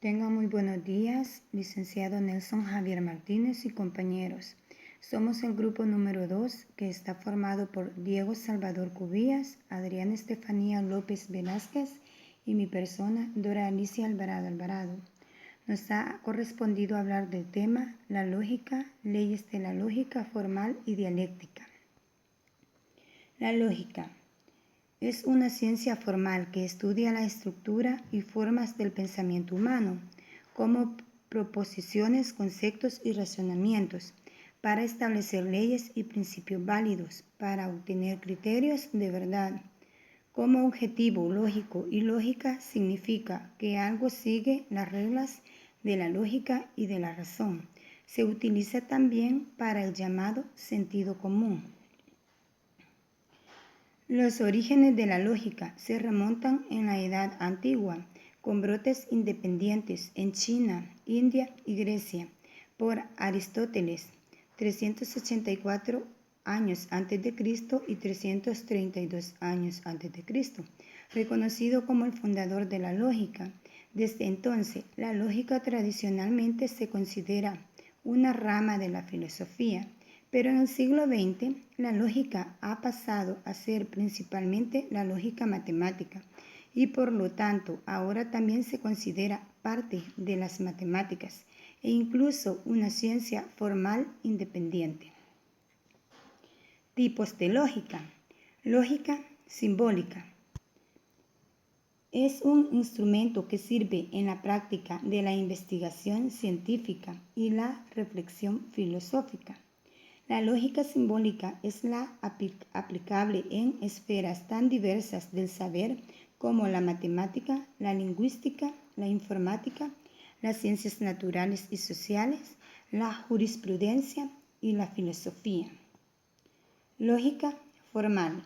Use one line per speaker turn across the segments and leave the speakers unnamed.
Tengan muy buenos días, licenciado Nelson Javier Martínez y compañeros. Somos el grupo número 2 que está formado por Diego Salvador Cubillas, Adriana Estefanía López Velázquez y mi persona, Dora Alicia Alvarado Alvarado. Nos ha correspondido hablar del tema la lógica, leyes de la lógica formal y dialéctica. La lógica es una ciencia formal que estudia la estructura y formas del pensamiento humano, como proposiciones, conceptos y razonamientos, para establecer leyes y principios válidos, para obtener criterios de verdad. Como objetivo lógico y lógica significa que algo sigue las reglas de la lógica y de la razón. Se utiliza también para el llamado sentido común. Los orígenes de la lógica se remontan en la Edad Antigua, con brotes independientes en China, India y Grecia, por Aristóteles, 384 años antes de Cristo y 332 años antes de Cristo, reconocido como el fundador de la lógica. Desde entonces, la lógica tradicionalmente se considera una rama de la filosofía. Pero en el siglo XX, la lógica ha pasado a ser principalmente la lógica matemática y por lo tanto ahora también se considera parte de las matemáticas e incluso una ciencia formal independiente. Tipos de lógica. Lógica simbólica. Es un instrumento que sirve en la práctica de la investigación científica y la reflexión filosófica. La lógica simbólica es la aplicable en esferas tan diversas del saber como la matemática, la lingüística, la informática, las ciencias naturales y sociales, la jurisprudencia y la filosofía. Lógica formal.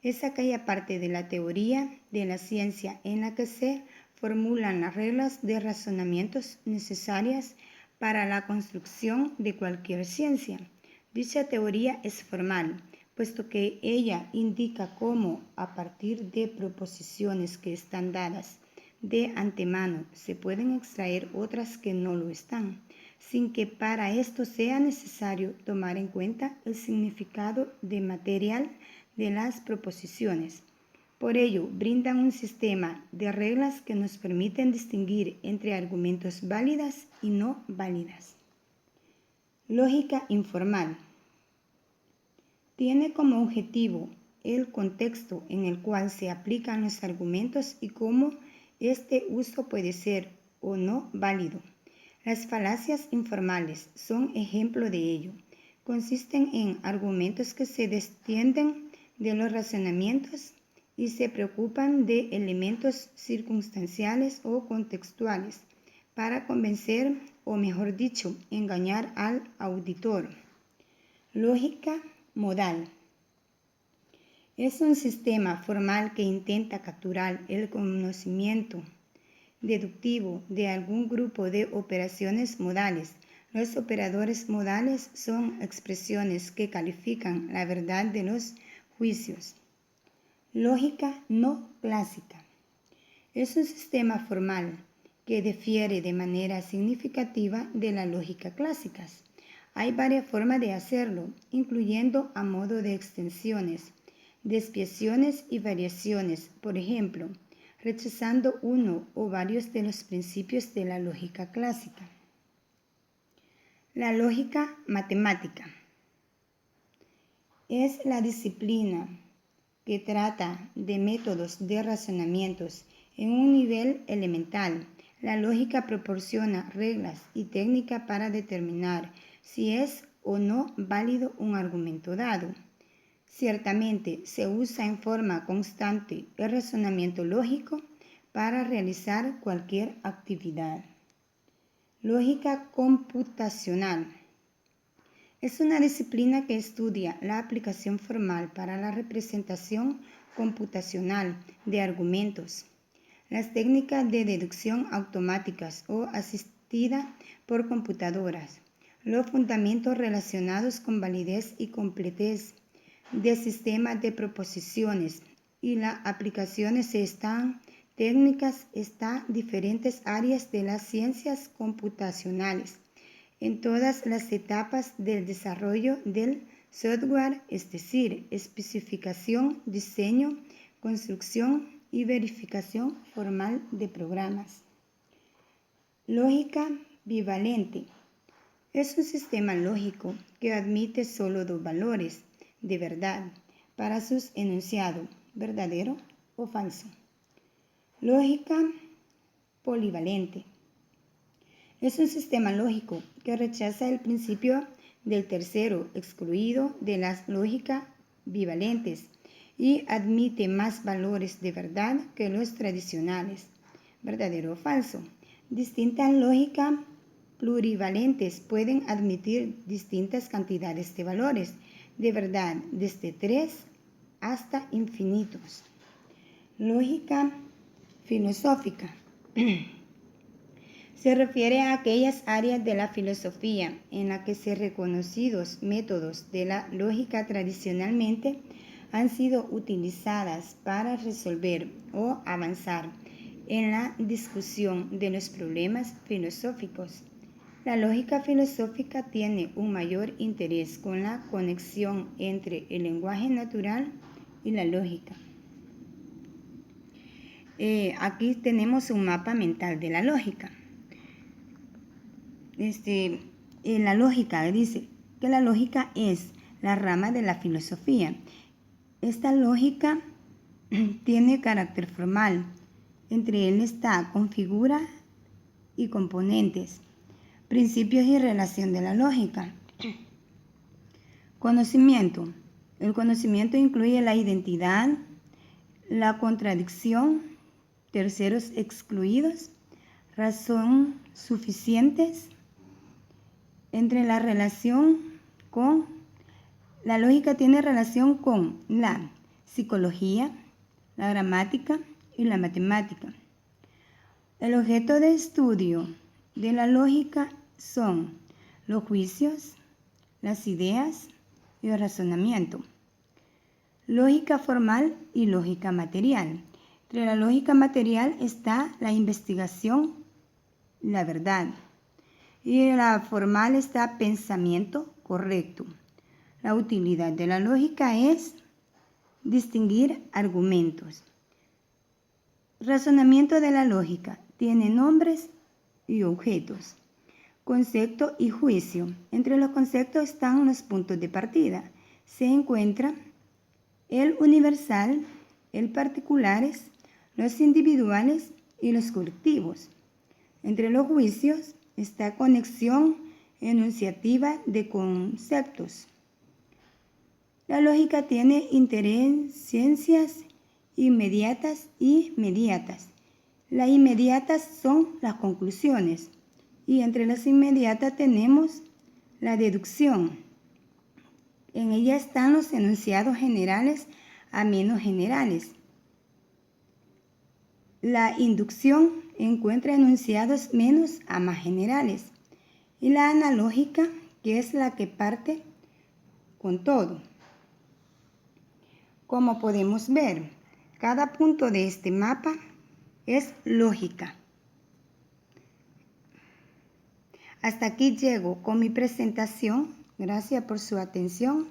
Es aquella parte de la teoría de la ciencia en la que se formulan las reglas de razonamientos necesarias para la construcción de cualquier ciencia. Dicha teoría es formal, puesto que ella indica cómo, a partir de proposiciones que están dadas de antemano, se pueden extraer otras que no lo están, sin que para esto sea necesario tomar en cuenta el significado de material de las proposiciones. Por ello, brindan un sistema de reglas que nos permiten distinguir entre argumentos válidas y no válidas. Lógica informal. Tiene como objetivo el contexto en el cual se aplican los argumentos y cómo este uso puede ser o no válido. Las falacias informales son ejemplo de ello. Consisten en argumentos que se desentienden de los razonamientos y se preocupan de elementos circunstanciales o contextuales para convencer o, mejor dicho, engañar al auditor. Lógica modal. Es un sistema formal que intenta capturar el conocimiento deductivo de algún grupo de operaciones modales. Los operadores modales son expresiones que califican la verdad de los juicios. Lógica no clásica. Es un sistema formal que difiere de manera significativa de la lógica clásica. Hay varias formas de hacerlo, incluyendo a modo de extensiones, desviaciones y variaciones, por ejemplo, rechazando uno o varios de los principios de la lógica clásica. La lógica matemática es la disciplina que trata de métodos de razonamientos en un nivel elemental. La lógica proporciona reglas y técnicas para determinar si es o no válido un argumento dado. Ciertamente se usa en forma constante el razonamiento lógico para realizar cualquier actividad. Lógica computacional. Es una disciplina que estudia la aplicación formal para la representación computacional de argumentos, las técnicas de deducción automáticas o asistida por computadoras, los fundamentos relacionados con validez y completez de sistemas de proposiciones y las aplicaciones se están técnicas están diferentes áreas de las ciencias computacionales en todas las etapas del desarrollo del software, es decir, especificación, diseño, construcción y verificación formal de programas. Lógica bivalente. Es un sistema lógico que admite solo dos valores de verdad para sus enunciados, verdadero o falso. Lógica polivalente. Es un sistema lógico que rechaza el principio del tercero excluido de las lógicas bivalentes y admite más valores de verdad que los tradicionales, verdadero o falso. Distintas lógicas plurivalentes pueden admitir distintas cantidades de valores de verdad, desde 3 hasta infinitos. Lógica filosófica. Se refiere a aquellas áreas de la filosofía en las que los reconocidos métodos de la lógica tradicionalmente han sido utilizadas para resolver o avanzar en la discusión de los problemas filosóficos. La lógica filosófica tiene un mayor interés con la conexión entre el lenguaje natural y la lógica. Aquí tenemos un mapa mental de la lógica. La lógica dice que la lógica es la rama de la filosofía. Esta lógica tiene carácter formal. Entre él está configura y componentes, principios y relación de la lógica. Conocimiento. El conocimiento incluye la identidad, la contradicción, terceros excluidos, razón suficientes. Entre la relación con, la lógica tiene relación con la psicología, la gramática y la matemática. El objeto de estudio de la lógica son los juicios, las ideas y el razonamiento. Lógica formal y lógica material. Entre la lógica material está la investigación, la verdad. Y la formal está pensamiento correcto. La utilidad de la lógica es distinguir argumentos. Razonamiento de la lógica tiene nombres y objetos. Concepto y juicio. Entre los conceptos están los puntos de partida. Se encuentra el universal, el particulares, los individuales y los colectivos. Entre los juicios está conexión enunciativa de conceptos. La lógica tiene interesencias inmediatas y mediatas. Las inmediatas son las conclusiones y entre las inmediatas tenemos la deducción. En ella están los enunciados generales a menos generales. La inducción encuentra enunciados menos a más generales. Y la analógica, que es la que parte con todo. Como podemos ver, cada punto de este mapa es lógica. Hasta aquí llego con mi presentación. Gracias por su atención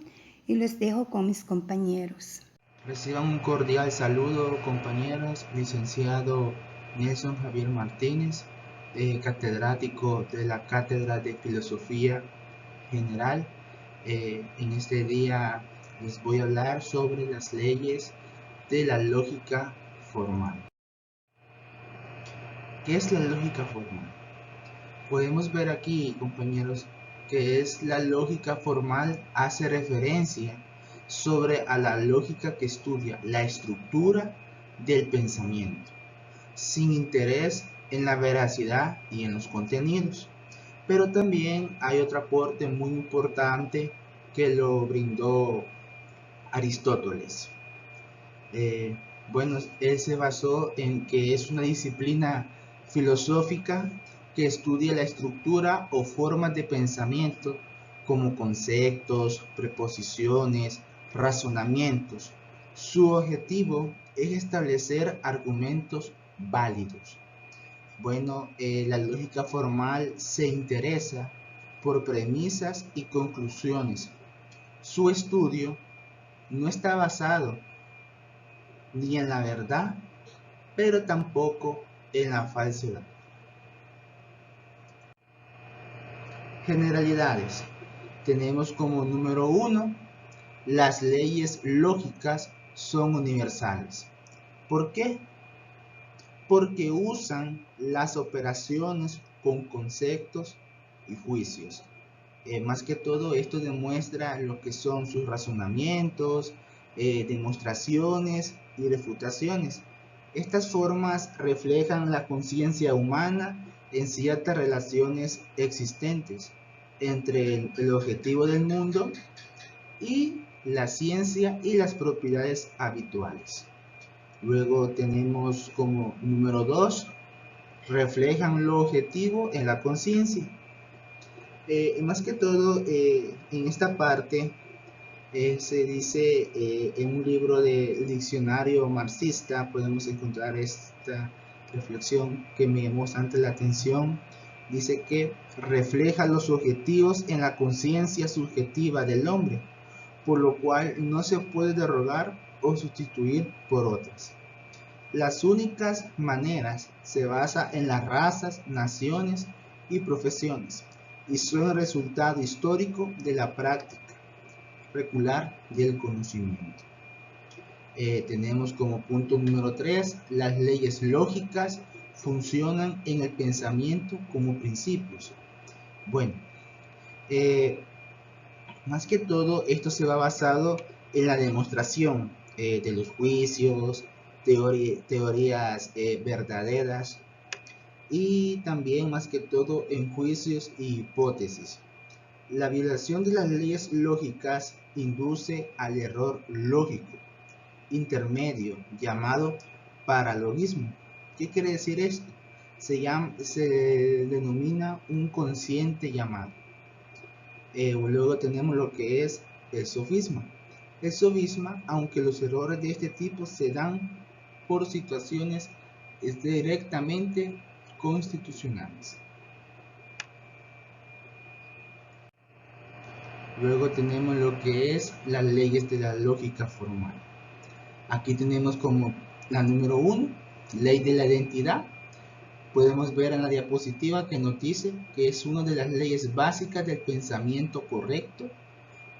y los dejo con mis compañeros.
Reciban un cordial saludo, compañeros. Licenciado Nelson Javier Martínez, catedrático de la Cátedra de Filosofía General. En este día les voy a hablar sobre las leyes de la lógica formal. ¿Qué es la lógica formal? Podemos ver aquí, compañeros, que es la lógica formal hace referencia sobre a la lógica que estudia la estructura del pensamiento, sin interés en la veracidad y en los contenidos. Pero también hay otro aporte muy importante que lo brindó Aristóteles. Él se basó en que es una disciplina filosófica que estudia la estructura o formas de pensamiento como conceptos, preposiciones, razonamientos. Su objetivo es establecer argumentos válidos. Bueno, la lógica formal se interesa por premisas y conclusiones. Su estudio no está basado ni en la verdad, pero tampoco en la falsedad. Generalidades. Tenemos como número 1, las leyes lógicas son universales. ¿Por qué? Porque usan las operaciones con conceptos y juicios. Más que todo, esto demuestra lo que son sus razonamientos, demostraciones y refutaciones. Estas formas reflejan la conciencia humana en ciertas relaciones existentes entre el objetivo del mundo y la ciencia y las propiedades habituales. Luego tenemos como número 2, reflejan lo objetivo en la conciencia. Más que todo, en esta parte se dice en un libro del diccionario marxista, podemos encontrar esta reflexión que me llamó bastante la atención. Dice que refleja los objetivos en la conciencia subjetiva del hombre, por lo cual no se puede derogar o sustituir por otras. Las únicas maneras se basa en las razas, naciones y profesiones, y son el resultado histórico de la práctica regular del conocimiento. Tenemos como punto número 3, las leyes lógicas funcionan en el pensamiento como principios. Bueno, más que todo esto se va basado en la demostración de los juicios, teorías verdaderas y también más que todo en juicios y hipótesis. La violación de las leyes lógicas induce al error lógico intermedio llamado paralogismo. ¿Qué quiere decir esto? Se denomina un consciente llamado. Luego tenemos lo que es el sofisma. El sofisma, aunque los errores de este tipo se dan por situaciones directamente constitucionales. Luego tenemos lo que es las leyes de la lógica formal. Aquí tenemos como la número 1, ley de la identidad. Podemos ver en la diapositiva que nos dice que es una de las leyes básicas del pensamiento correcto,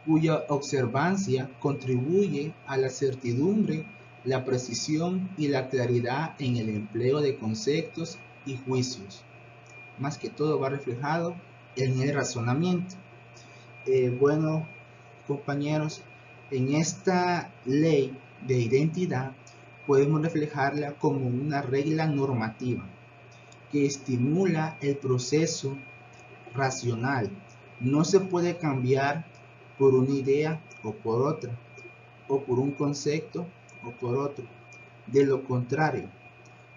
cuya observancia contribuye a la certidumbre, la precisión y la claridad en el empleo de conceptos y juicios. Más que todo va reflejado en el razonamiento. Bueno, compañeros, en esta ley de identidad podemos reflejarla como una regla normativa que estimula el proceso racional. No se puede cambiar por una idea o por otra, o por un concepto o por otro. De lo contrario,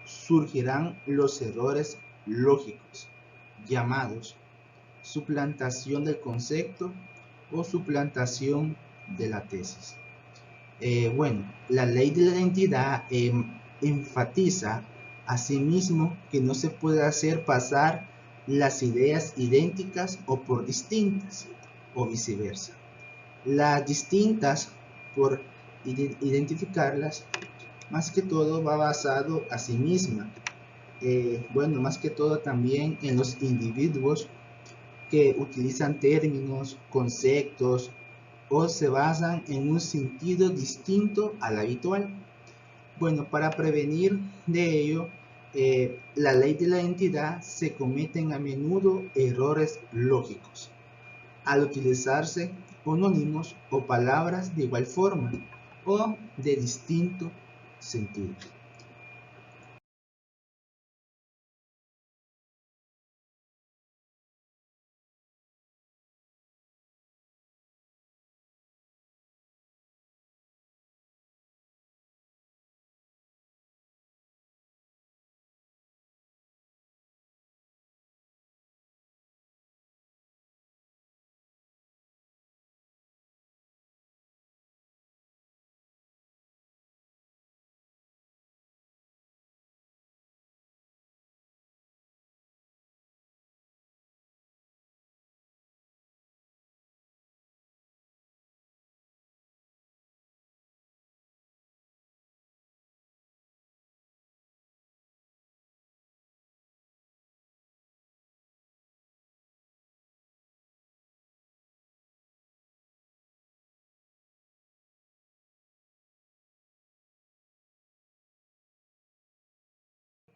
surgirán los errores lógicos, llamados suplantación del concepto o suplantación de la tesis. Bueno, la ley de la identidad enfatiza asimismo que no se puede hacer pasar las ideas idénticas o por distintas, o viceversa. Las distintas, por identificarlas, más que todo va basado a sí misma. Bueno, más que todo también en los individuos que utilizan términos, conceptos o se basan en un sentido distinto al habitual. Bueno, para prevenir de ello, la ley de la identidad se cometen a menudo errores lógicos al utilizarse homónimos o palabras de igual forma o de distinto sentido.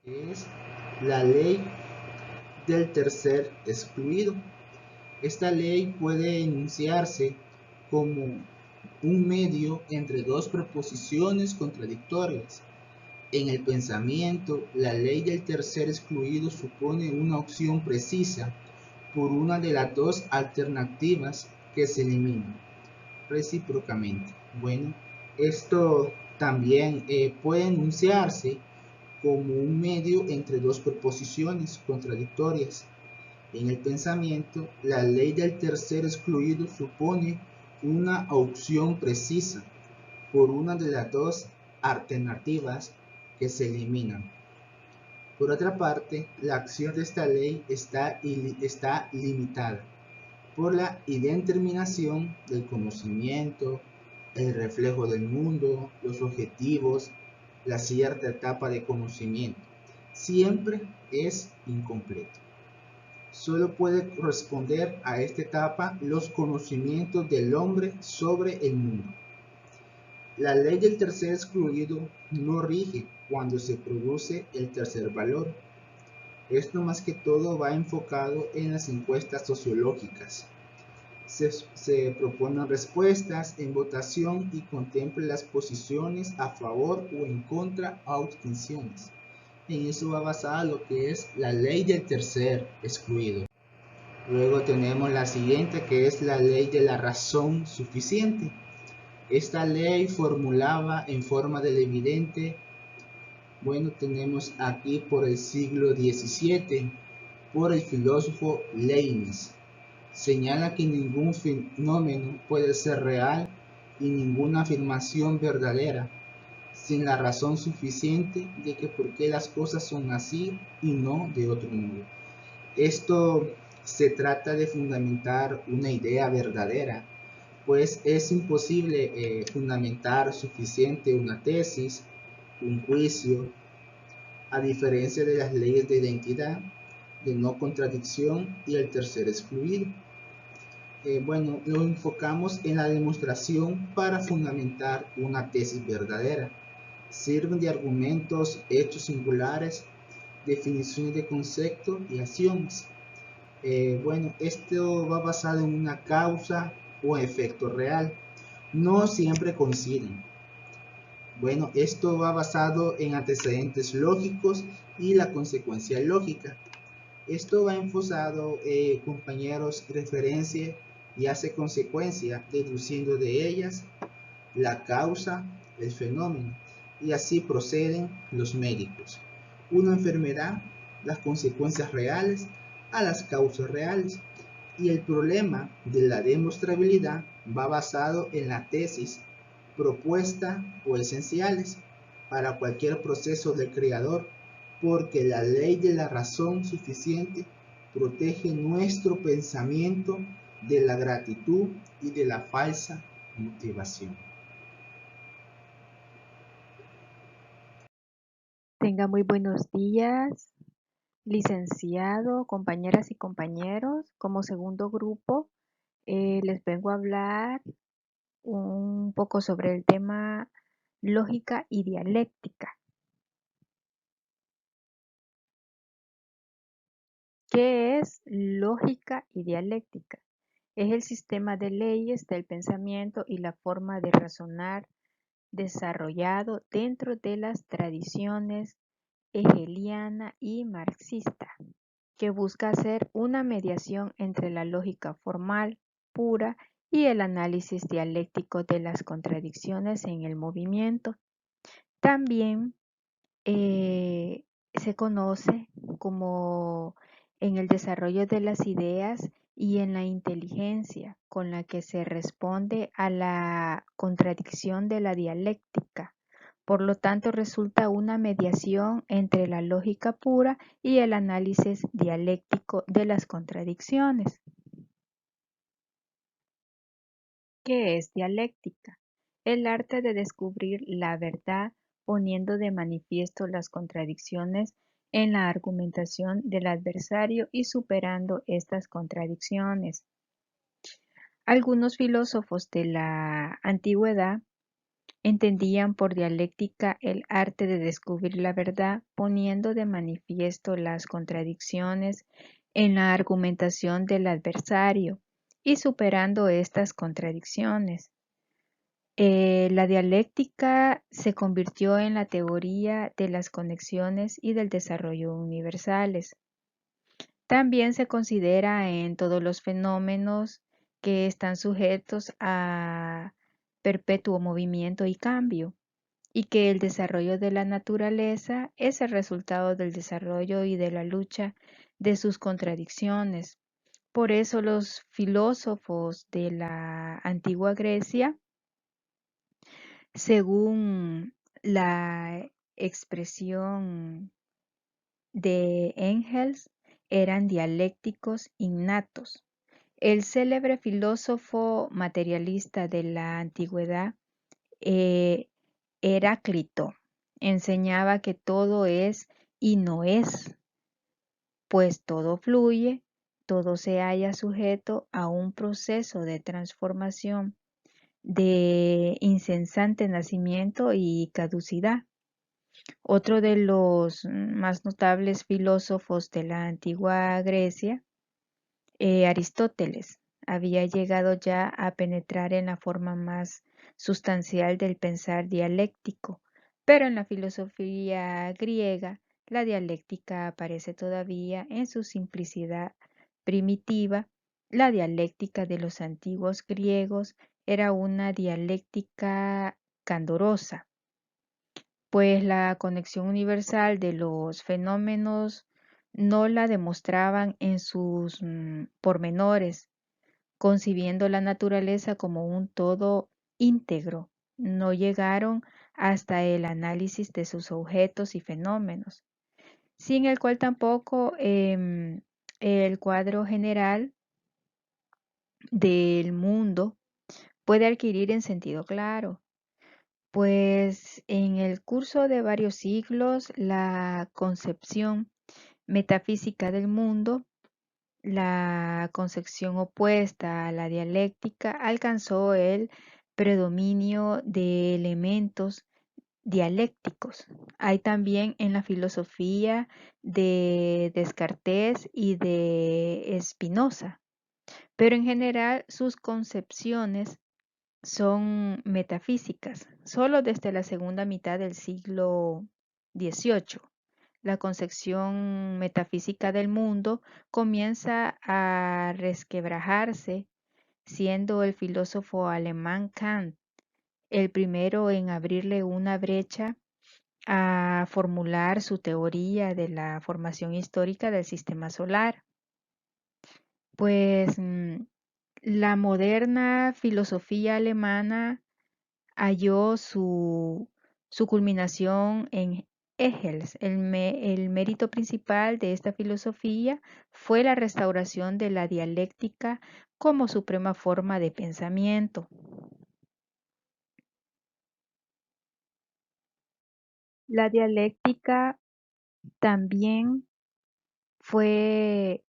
Es la ley del tercer excluido. Esta ley puede enunciarse como un medio entre dos proposiciones contradictorias. En el pensamiento, la ley del tercer excluido supone una opción precisa por una de las dos alternativas que se eliminan recíprocamente. Bueno, esto también puede enunciarse como un medio entre dos proposiciones contradictorias. En el pensamiento, la ley del tercer excluido supone una opción precisa por una de las dos alternativas que se eliminan. Por otra parte, la acción de esta ley está limitada por la indeterminación del conocimiento, el reflejo del mundo, los objetivos, la cierta etapa de conocimiento. Siempre es incompleto. Solo puede corresponder a esta etapa los conocimientos del hombre sobre el mundo. La ley del tercer excluido no rige cuando se produce el tercer valor. Esto más que todo va enfocado en las encuestas sociológicas. Se proponen respuestas en votación y contempla las posiciones a favor o en contra o abstenciones. En eso va basada lo que es la ley del tercer excluido. Luego tenemos la siguiente, que es la ley de la razón suficiente. Esta ley formulaba en forma del evidente, bueno, tenemos aquí por el siglo XVII, por el filósofo Leibniz. Señala que ningún fenómeno puede ser real y ninguna afirmación verdadera sin la razón suficiente de que por qué las cosas son así y no de otro modo. Esto se trata de fundamentar una idea verdadera, pues es imposible fundamentar suficiente una tesis, un juicio, a diferencia de las leyes de identidad, de no contradicción y el tercer excluido. Bueno, lo enfocamos en la demostración para fundamentar una tesis verdadera. Sirven de argumentos, hechos singulares, definiciones de conceptos y acciones. Bueno, esto va basado en una causa o efecto real. No siempre coinciden. Bueno, esto va basado en antecedentes lógicos y la consecuencia lógica. Esto va enfocado, compañeros, referencia y hace consecuencia, deduciendo de ellas la causa, el fenómeno, y así proceden los médicos. Una enfermedad, las consecuencias reales a las causas reales. Y el problema de la demostrabilidad va basado en la tesis, propuesta o esenciales para cualquier proceso del creador, porque la ley de la razón suficiente protege nuestro pensamiento de la gratitud y de la falsa motivación.
Tenga muy buenos días, licenciado, compañeras y compañeros. Como segundo grupo, les vengo a hablar un poco sobre el tema lógica y dialéctica. ¿Qué es lógica y dialéctica? Es el sistema de leyes del pensamiento y la forma de razonar desarrollado dentro de las tradiciones hegeliana y marxista, que busca hacer una mediación entre la lógica formal pura y el análisis dialéctico de las contradicciones en el movimiento. También se conoce como en el desarrollo de las ideas y en la inteligencia con la que se responde a la contradicción de la dialéctica. Por lo tanto, resulta una mediación entre la lógica pura y el análisis dialéctico de las contradicciones. ¿Qué es dialéctica? El arte de descubrir la verdad poniendo de manifiesto las contradicciones en la argumentación del adversario y superando estas contradicciones. Algunos filósofos de la antigüedad Entendían por dialéctica el arte de descubrir la verdad, poniendo de manifiesto las contradicciones en la argumentación del adversario y superando estas contradicciones. La dialéctica se convirtió en la teoría de las conexiones y del desarrollo universales. También se considera en todos los fenómenos que están sujetos a perpetuo movimiento y cambio, y que el desarrollo de la naturaleza es el resultado del desarrollo y de la lucha de sus contradicciones. Por eso los filósofos de la antigua Grecia, según la expresión de Engels, eran dialécticos innatos. El célebre filósofo materialista de la antigüedad, eh, Heráclito, enseñaba que todo es y no es, pues todo fluye, todo se halla sujeto a un proceso de transformación, de incesante nacimiento y caducidad. Otro de los más notables filósofos de la antigua Grecia, Aristóteles, había llegado ya a penetrar en la forma más sustancial del pensar dialéctico, pero en la filosofía griega la dialéctica aparece todavía en su simplicidad primitiva. La dialéctica de los antiguos griegos era una dialéctica candorosa, pues la conexión universal de los fenómenos no la demostraban en sus pormenores, concibiendo la naturaleza como un todo íntegro. No llegaron hasta el análisis de sus objetos y fenómenos, sin el cual tampoco el cuadro general del mundo puede adquirir en sentido claro. Pues en el curso de varios siglos, la concepción metafísica del mundo, la concepción opuesta a la dialéctica, alcanzó el predominio de elementos dialécticos. Hay también en la filosofía de Descartes y de Spinoza, pero en general sus concepciones son metafísicas. Solo desde la segunda mitad del siglo XVIII, la concepción metafísica del mundo comienza a resquebrajarse, siendo el filósofo alemán Kant el primero en abrirle una brecha a formular su teoría de la formación histórica del sistema solar. Pues la moderna filosofía alemana halló su culminación en Hegel. El mérito principal de esta filosofía fue la restauración de la dialéctica como suprema forma de pensamiento. La dialéctica también fue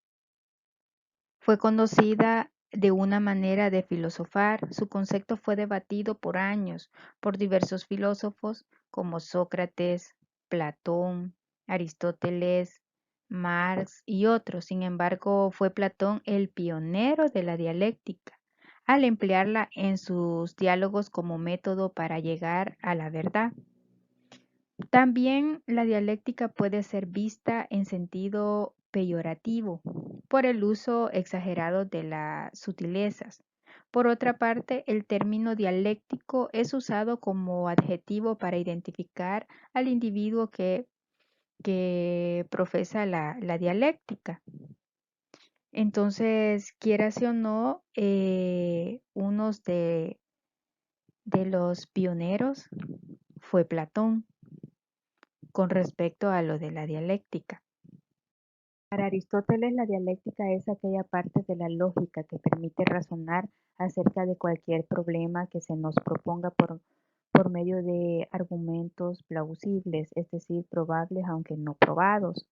conocida de una manera de filosofar. Su concepto fue debatido por años por diversos filósofos como Sócrates, Platón, Aristóteles, Marx y otros. Sin embargo, fue Platón el pionero de la dialéctica, al emplearla en sus diálogos como método para llegar a la verdad. También la dialéctica puede ser vista en sentido peyorativo por el uso exagerado de las sutilezas. Por otra parte, el término dialéctico es usado como adjetivo para identificar al individuo que profesa la dialéctica. Entonces, quieras o no, unos de los pioneros fue Platón con respecto a lo de la dialéctica. Para Aristóteles, la dialéctica es aquella parte de la lógica que permite razonar acerca de cualquier problema que se nos proponga por medio de argumentos plausibles, es decir, probables aunque no probados.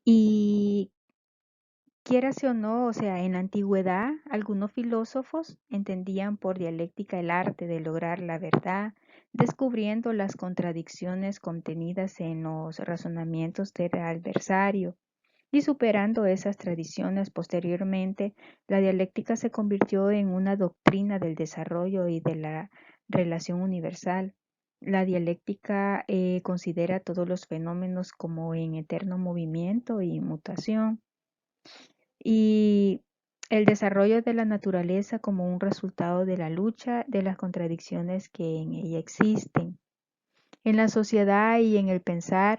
Y Quiérase o no, o sea, en la antigüedad, algunos filósofos entendían por dialéctica el arte de lograr la verdad, descubriendo las contradicciones contenidas en los razonamientos del adversario y superando esas tradiciones. Posteriormente, la dialéctica se convirtió en una doctrina del desarrollo y de la relación universal. La dialéctica considera todos los fenómenos como en eterno movimiento y mutación, y el desarrollo de la naturaleza como un resultado de la lucha de las contradicciones que en ella existen. En la sociedad y en el pensar,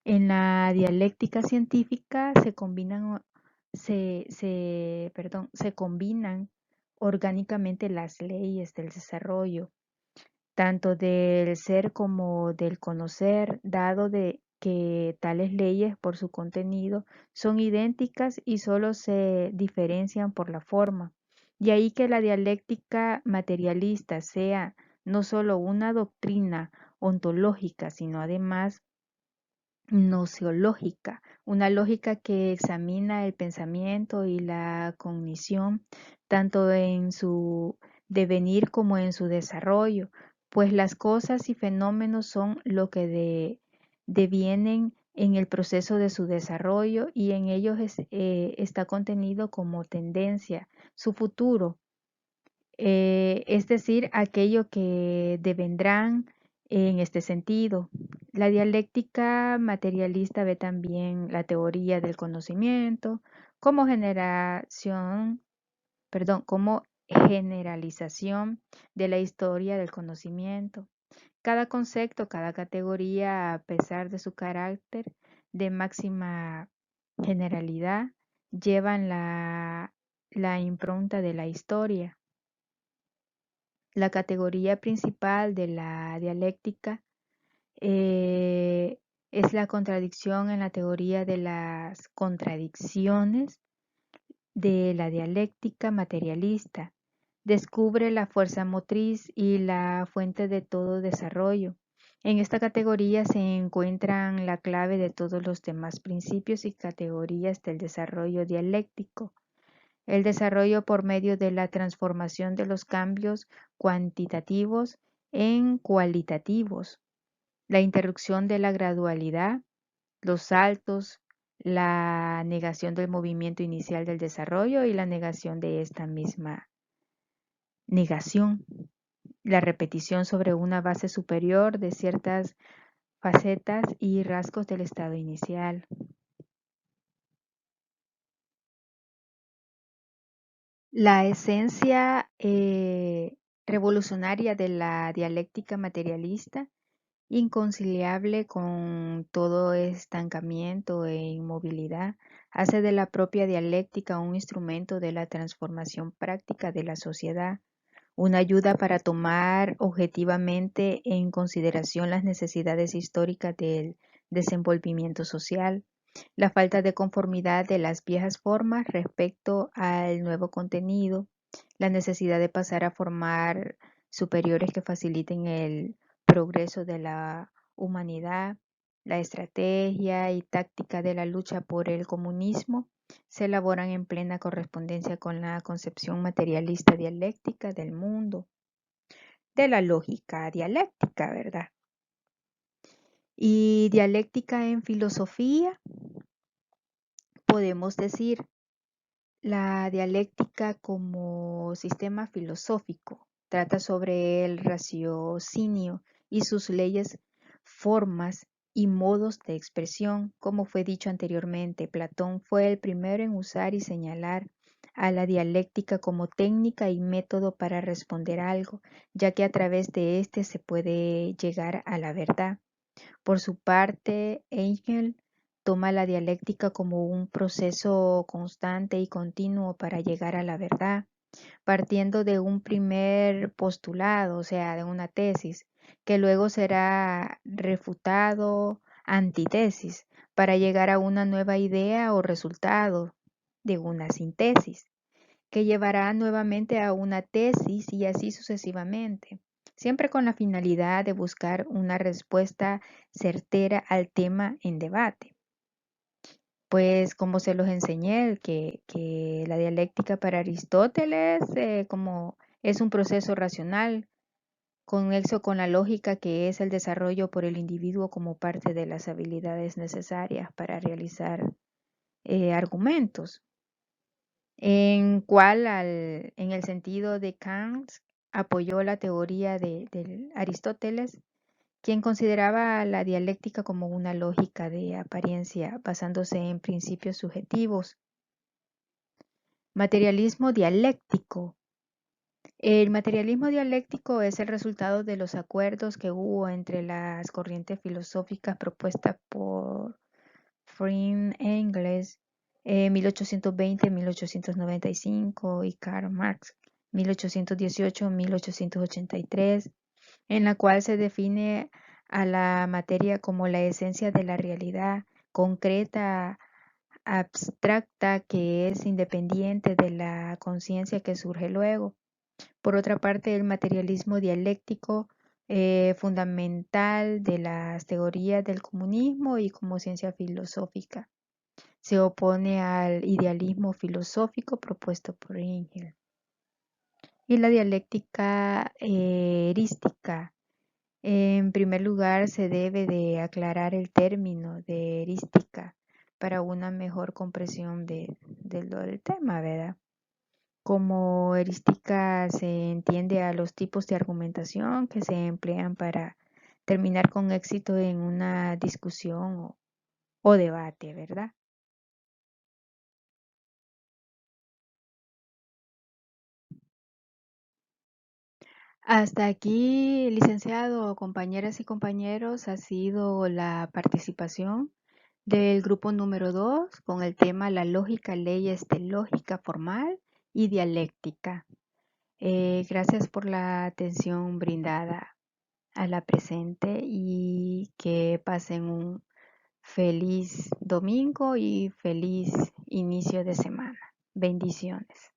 en la dialéctica científica se combinan orgánicamente las leyes del desarrollo, tanto del ser como del conocer, dado de que tales leyes por su contenido son idénticas y solo se diferencian por la forma. De ahí que la dialéctica materialista sea no solo una doctrina ontológica, sino además gnoseológica, una lógica que examina el pensamiento y la cognición, tanto en su devenir como en su desarrollo, pues las cosas y fenómenos son lo que devienen en el proceso de su desarrollo y en ellos está contenido como tendencia su futuro, es decir, aquello que devendrán en este sentido. La dialéctica materialista ve también la teoría del conocimiento como como generalización de la historia del conocimiento. Cada concepto, cada categoría, a pesar de su carácter de máxima generalidad, llevan la impronta de la historia. La categoría principal de la dialéctica es la contradicción en la teoría de las contradicciones de la dialéctica materialista. Descubre la fuerza motriz y la fuente de todo desarrollo. En esta categoría se encuentran la clave de todos los demás principios y categorías del desarrollo dialéctico. El desarrollo por medio de la transformación de los cambios cuantitativos en cualitativos, la interrupción de la gradualidad, los saltos, la negación del movimiento inicial del desarrollo y la negación de esta misma negación, la repetición sobre una base superior de ciertas facetas y rasgos del estado inicial. La esencia revolucionaria de la dialéctica materialista, inconciliable con todo estancamiento e inmovilidad, hace de la propia dialéctica un instrumento de la transformación práctica de la sociedad, una ayuda para tomar objetivamente en consideración las necesidades históricas del desenvolvimiento social, la falta de conformidad de las viejas formas respecto al nuevo contenido, la necesidad de pasar a formar superiores que faciliten el progreso de la humanidad, la estrategia y táctica de la lucha por el comunismo se elaboran en plena correspondencia con la concepción materialista dialéctica del mundo, de la lógica dialéctica, ¿verdad? Y dialéctica en filosofía, podemos decir la dialéctica como sistema filosófico, trata sobre el raciocinio y sus leyes, formas y modos de expresión. Como fue dicho anteriormente, Platón fue el primero en usar y señalar a la dialéctica como técnica y método para responder algo, ya que a través de éste se puede llegar a la verdad. Por su parte, Hegel toma la dialéctica como un proceso constante y continuo para llegar a la verdad, partiendo de un primer postulado, o sea, de una tesis, que luego será refutado, antitesis, para llegar a una nueva idea o resultado de una síntesis, que llevará nuevamente a una tesis y así sucesivamente, siempre con la finalidad de buscar una respuesta certera al tema en debate. pues como se los enseñé, que la dialéctica para Aristóteles como es un proceso racional, conexo con la lógica que es el desarrollo por el individuo como parte de las habilidades necesarias para realizar argumentos, en el sentido de Kant apoyó la teoría de Aristóteles, quien consideraba la dialéctica como una lógica de apariencia basándose en principios subjetivos. Materialismo dialéctico. El materialismo dialéctico es el resultado de los acuerdos que hubo entre las corrientes filosóficas propuestas por Friedrich Engels 1820-1895 y Karl Marx 1818-1883, en la cual se define a la materia como la esencia de la realidad concreta, abstracta, que es independiente de la conciencia que surge luego. Por otra parte, el materialismo dialéctico, fundamental de las teorías del comunismo y como ciencia filosófica, se opone al idealismo filosófico propuesto por Engels. Y la dialéctica erística. En primer lugar, se debe de aclarar el término de erística para una mejor comprensión del tema, ¿verdad? Como heurística se entiende a los tipos de argumentación que se emplean para terminar con éxito en una discusión o debate, ¿verdad? Hasta aquí, licenciado, compañeras y compañeros, ha sido la participación del grupo número 2 con el tema La lógica, leyes de lógica formal y dialéctica. Gracias por la atención brindada a la presente y que pasen un feliz domingo y feliz inicio de semana. Bendiciones.